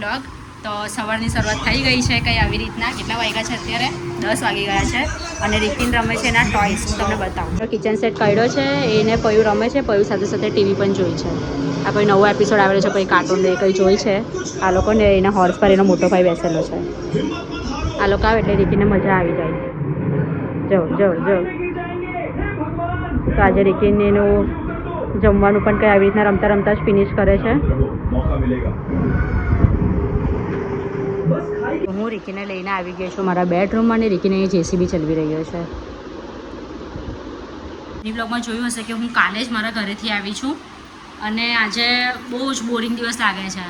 Blog. તો સવારની શરૂઆત થઈ ગઈ છે કંઈ આવી રીતના. કેટલા વાગ્યા છે અત્યારે? 10 વાગી ગયા છે. અને રિકિન રમે છે એના ટોયસ. હું તમને બતાવું. કિચન સેટ કાઢ્યો છે, એને પયું રમે છે, પયું સાથે સાથે ટીવી પણ જોઈ છે. આ પછી નવો એપિસોડ આવેલો છે, પછી કાર્ટૂન ને કંઈ જોઈ છે આ લોકોને. એના હોર્સ પર એનો મોટો ભાઈ બેસેલો છે. આ લોકો આવે એટલે રિકીને મજા આવી જાય. જો જો જો તો આજે રિકીને એનું જમવાનું પણ કંઈ આવી રીતના રમતા રમતા જ ફિનિશ કરે છે. હું રિકીને લઈને આવી ગઈ છું મારા બેડરૂમમાં, અને રિકીને જેસીબી ચલાવી રહ્યો છે. એ બ્લોગમાં જોયું હશે કે હું કાલે જ મારા ઘરેથી આવી છું, અને આજે બહુ જ બોરિંગ દિવસ લાગે છે.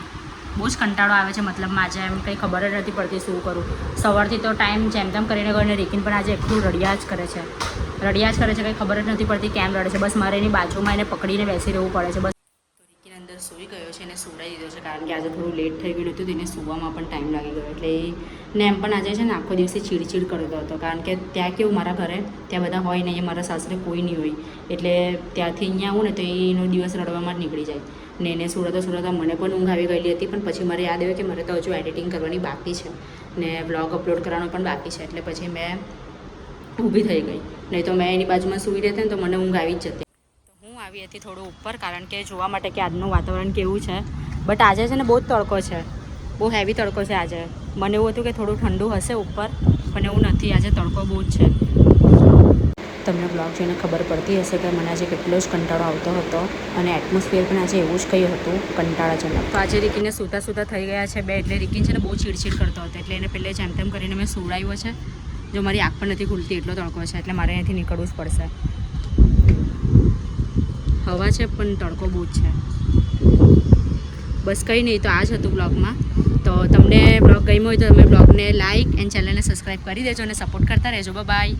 બહુ જ કંટાળો આવે છે. મતલબમાં આજે એમ કંઈ ખબર જ નથી પડતી શું કરું. સવારથી તો ટાઈમ જેમ તેમ કરીને ગયો, અને રિકીન પણ આજે એટલું રડ્યા જ કરે છે. કંઈ ખબર જ નથી પડતી કેમ રડે છે. બસ મારે એની બાજુમાં એને પકડીને બેસી રહેવું પડે છે. બસ રિકીન અંદર સૂઈ ગયો છે, એને સુવડાવી દીધો છે, કારણ કે આજે થોડું લેટ થઈ ગયું હતું, તેને સૂવામાં પણ ટાઈમ લાગી ગયો. એટલે ને એમ પણ આજે છે ને આખો દિવસે ચીડચીડ કરતો હતો, કારણ કે ત્યાં કેવું મારા ઘરે ત્યાં બધા હોય નહીં, મારા સાસરે કોઈ નહીં હોય. એટલે ત્યાંથી અહીંયા આવું ને તો એનો દિવસ રડવામાં જ નીકળી જાય. ને એને સુરતા મને પણ ઊંઘ આવી ગયેલી હતી, પણ પછી મારે યાદ આવ્યું કે મારે તો હજુ એડિટિંગ કરવાની બાકી છે ને બ્લોગ અપલોડ કરવાનો પણ બાકી છે. એટલે પછી મેં ઊભી થઈ ગઈ, નહીં તો મેં એની બાજુમાં સૂઈ રહેતી ને તો મને ઊંઘ આવી જ જતી. તો હું આવી હતી થોડું ઉપર, કારણ કે જોવા માટે કે આજનું વાતાવરણ કેવું છે. બટ આજે છે ને બહુ જ તડકો છે, બહુ હેવી તડકો છે આજે. મને એવું હતું કે થોડું ઠંડુ હશે ઉપર, પણ એવું નથી. આજે તડકો બહુ જ છે. તમને બ્લોગ જોઈને ખબર પડતી હશે કે મને આજે કેટલો જ કંટાળો આવતો હતો, અને એટમોસ્ફિયર પણ આજે એવું જ કંઈ હતું કંટાળાજનક. તો આજે રિકીને સૂતા થઈ ગયા છે બે, એટલે રિકીન છે ને બહુ ચીડચીડ કરતો હતો. એટલે એને પહેલે જેમ તેમ કરીને મેં સુવડાવ્યો છે. જો મારી આંખ પણ નથી ખુલતી, એટલો તડકો છે, એટલે મારે અહીંયાથી નીકળવું જ પડશે. હવા છે પણ તડકો બહુ જ છે. બસ કંઈ નહીં, તો આ જ હતું બ્લોગમાં. તો તમને બ્લોગ ગમ્યો હોય તો તમે બ્લોગને લાઇક એન્ડ ચેનલને સબસ્ક્રાઈબ કરી દેજો, અને સપોર્ટ કરતા રહેજો. બાય.